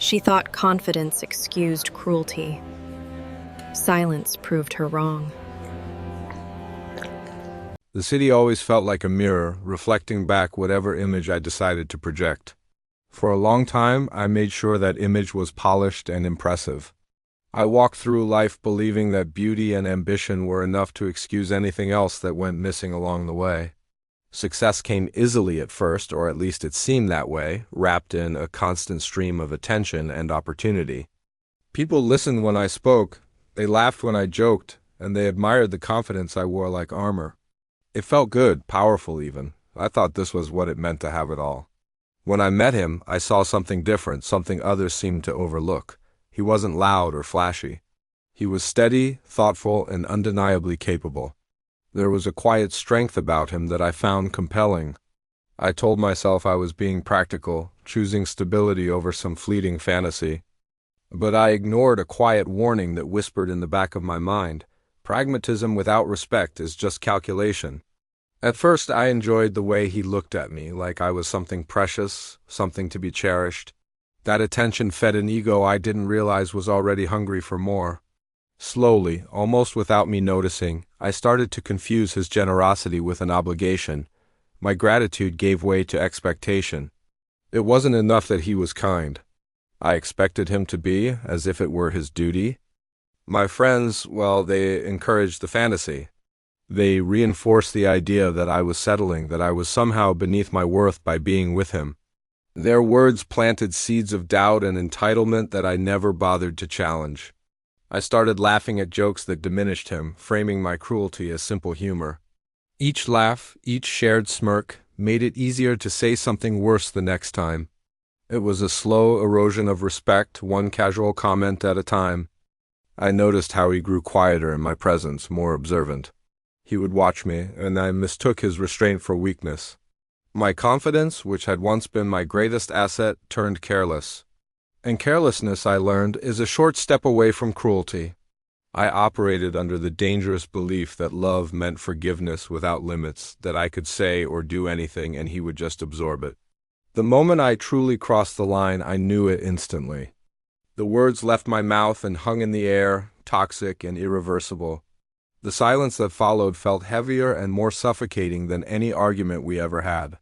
She thought confidence excused cruelty. Silence proved her wrong. The city always felt like a mirror, reflecting back whatever image I decided to project. For a long time, I made sure that image was polished and impressive. I walked through life believing that beauty and ambition were enough to excuse anything else that went missing along the way. Success came easily at first, or at least it seemed that way, wrapped in a constant stream of attention and opportunity. People listened when I spoke, they laughed when I joked, and they admired the confidence I wore like armor. It felt good, powerful even. I thought this was what it meant to have it all. When I met him, I saw something different, something others seemed to overlook. He wasn't loud or flashy. He was steady, thoughtful, and undeniably capable. There was a quiet strength about him that I found compelling. I told myself I was being practical, choosing stability over some fleeting fantasy. But I ignored a quiet warning that whispered in the back of my mind. Pragmatism without respect is just calculation. At first, I enjoyed the way he looked at me, like I was something precious, something to be cherished. That attention fed an ego I didn't realize was already hungry for more. Slowly, almost without me noticing, I started to confuse his generosity with an obligation. My gratitude gave way to expectation. It wasn't enough that he was kind. I expected him to be, as if it were his duty. My friends, well, they encouraged the fantasy. They reinforced the idea that I was settling, that I was somehow beneath my worth by being with him. Their words planted seeds of doubt and entitlement that I never bothered to challenge. I started laughing at jokes that diminished him, framing my cruelty as simple humor. Each laugh, each shared smirk, made it easier to say something worse the next time. It was a slow erosion of respect, one casual comment at a time. I noticed how he grew quieter in my presence, more observant. He would watch me, and I mistook his restraint for weakness. My confidence, which had once been my greatest asset, turned careless. And carelessness, I learned, is a short step away from cruelty. I operated under the dangerous belief that love meant forgiveness without limits, that I could say or do anything and he would just absorb it. The moment I truly crossed the line, I knew it instantly. The words left my mouth and hung in the air, toxic and irreversible. The silence that followed felt heavier and more suffocating than any argument we ever had.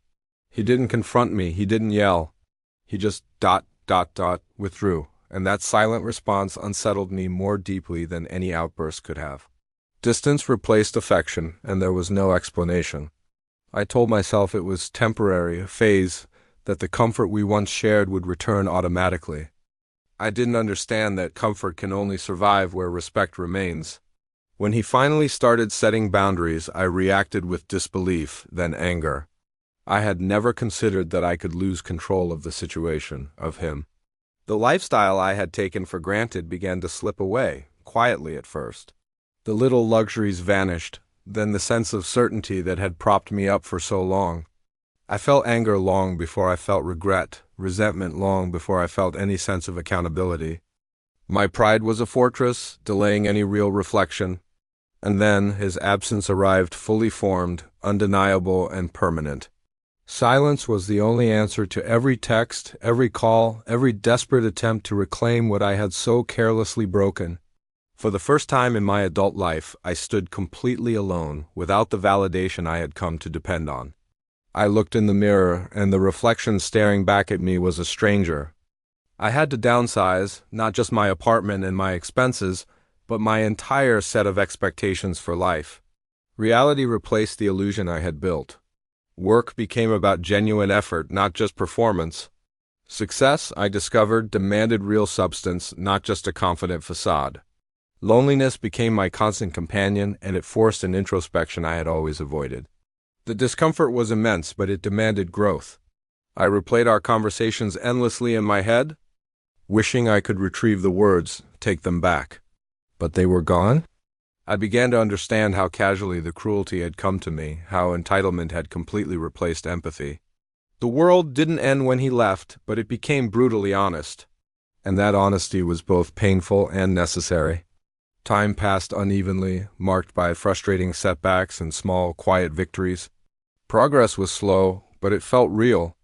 He didn't confront me, he didn't yell. He just ... withdrew, and that silent response unsettled me more deeply than any outburst could have. Distance replaced affection, and there was no explanation. I told myself it was temporary, a phase, that the comfort we once shared would return automatically. I didn't understand that comfort can only survive where respect remains. When he finally started setting boundaries, I reacted with disbelief, then anger. I had never considered that I could lose control of the situation, of him. The lifestyle I had taken for granted began to slip away, quietly at first. The little luxuries vanished, then the sense of certainty that had propped me up for so long. I felt anger long before I felt regret, resentment long before I felt any sense of accountability. My pride was a fortress, delaying any real reflection. And then his absence arrived fully formed, undeniable and permanent. Silence was the only answer to every text, every call, every desperate attempt to reclaim what I had so carelessly broken. For the first time in my adult life, I stood completely alone, without the validation I had come to depend on. I looked in the mirror, and the reflection staring back at me was a stranger. I had to downsize, not just my apartment and my expenses, but my entire set of expectations for life. Reality replaced the illusion I had built. Work became about genuine effort, not just performance. Success, I discovered, demanded real substance, not just a confident facade. Loneliness became my constant companion, and it forced an introspection I had always avoided. The discomfort was immense, but it demanded growth. I replayed our conversations endlessly in my head, wishing I could retrieve the words, take them back. But they were gone? I began to understand how casually the cruelty had come to me, how entitlement had completely replaced empathy. The world didn't end when he left, but it became brutally honest. And that honesty was both painful and necessary. Time passed unevenly, marked by frustrating setbacks and small, quiet victories. Progress was slow, but it felt real.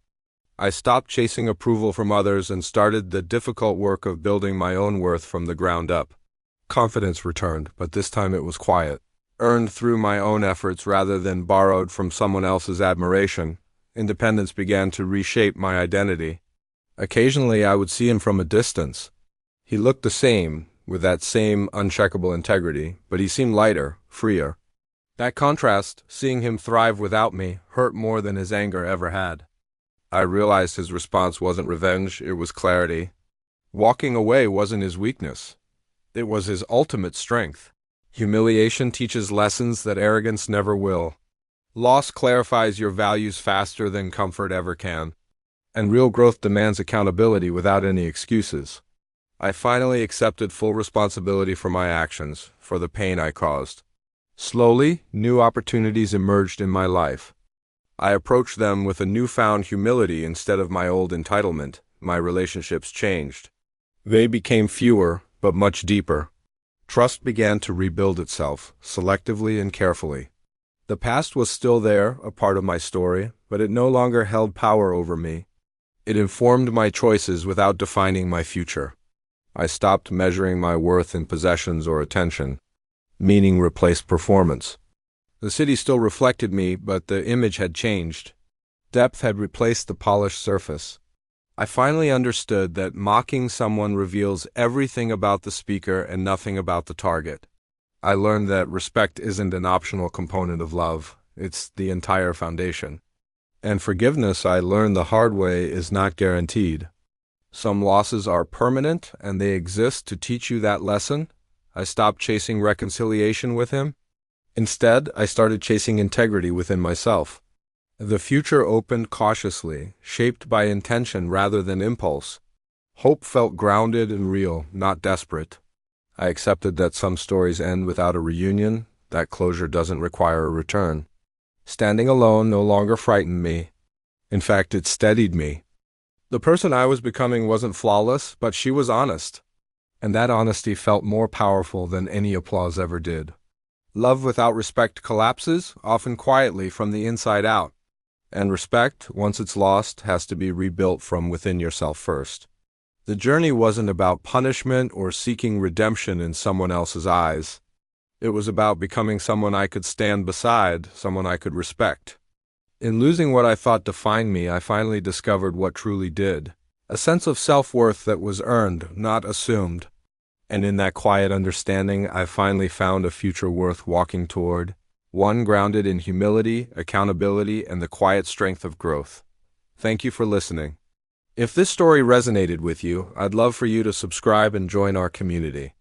I stopped chasing approval from others and started the difficult work of building my own worth from the ground up. Confidence returned, but this time it was quiet. Earned through my own efforts rather than borrowed from someone else's admiration, independence began to reshape my identity. Occasionally I would see him from a distance. He looked the same, with that same uncheckable integrity, but he seemed lighter, freer. That contrast, seeing him thrive without me, hurt more than his anger ever had. I realized his response wasn't revenge, it was clarity. Walking away wasn't his weakness. It was his ultimate strength. Humiliation teaches lessons that arrogance never will. Loss clarifies your values faster than comfort ever can. And real growth demands accountability without any excuses. I finally accepted full responsibility for my actions, for the pain I caused. Slowly, new opportunities emerged in my life. I approached them with a newfound humility instead of my old entitlement. My relationships changed. They became fewer, but much deeper. Trust began to rebuild itself, selectively and carefully. The past was still there, a part of my story, but it no longer held power over me. It informed my choices without defining my future. I stopped measuring my worth in possessions or attention. Meaning replaced performance. The city still reflected me, but the image had changed. Depth had replaced the polished surface. I finally understood that mocking someone reveals everything about the speaker and nothing about the target. I learned that respect isn't an optional component of love, it's the entire foundation. And forgiveness, I learned the hard way, is not guaranteed. Some losses are permanent, and they exist to teach you that lesson. I stopped chasing reconciliation with him. Instead, I started chasing integrity within myself. The future opened cautiously, shaped by intention rather than impulse. Hope felt grounded and real, not desperate. I accepted that some stories end without a reunion, that closure doesn't require a return. Standing alone no longer frightened me. In fact, it steadied me. The person I was becoming wasn't flawless, but she was honest. And that honesty felt more powerful than any applause ever did. Love without respect collapses, often quietly from the inside out. And respect, once it's lost, has to be rebuilt from within yourself first. The journey wasn't about punishment or seeking redemption in someone else's eyes. It was about becoming someone I could stand beside, someone I could respect. In losing what I thought defined me, I finally discovered what truly did. A sense of self-worth that was earned, not assumed. And in that quiet understanding, I finally found a future worth walking toward, one grounded in humility, accountability, and the quiet strength of growth. Thank you for listening. If this story resonated with you, I'd love for you to subscribe and join our community.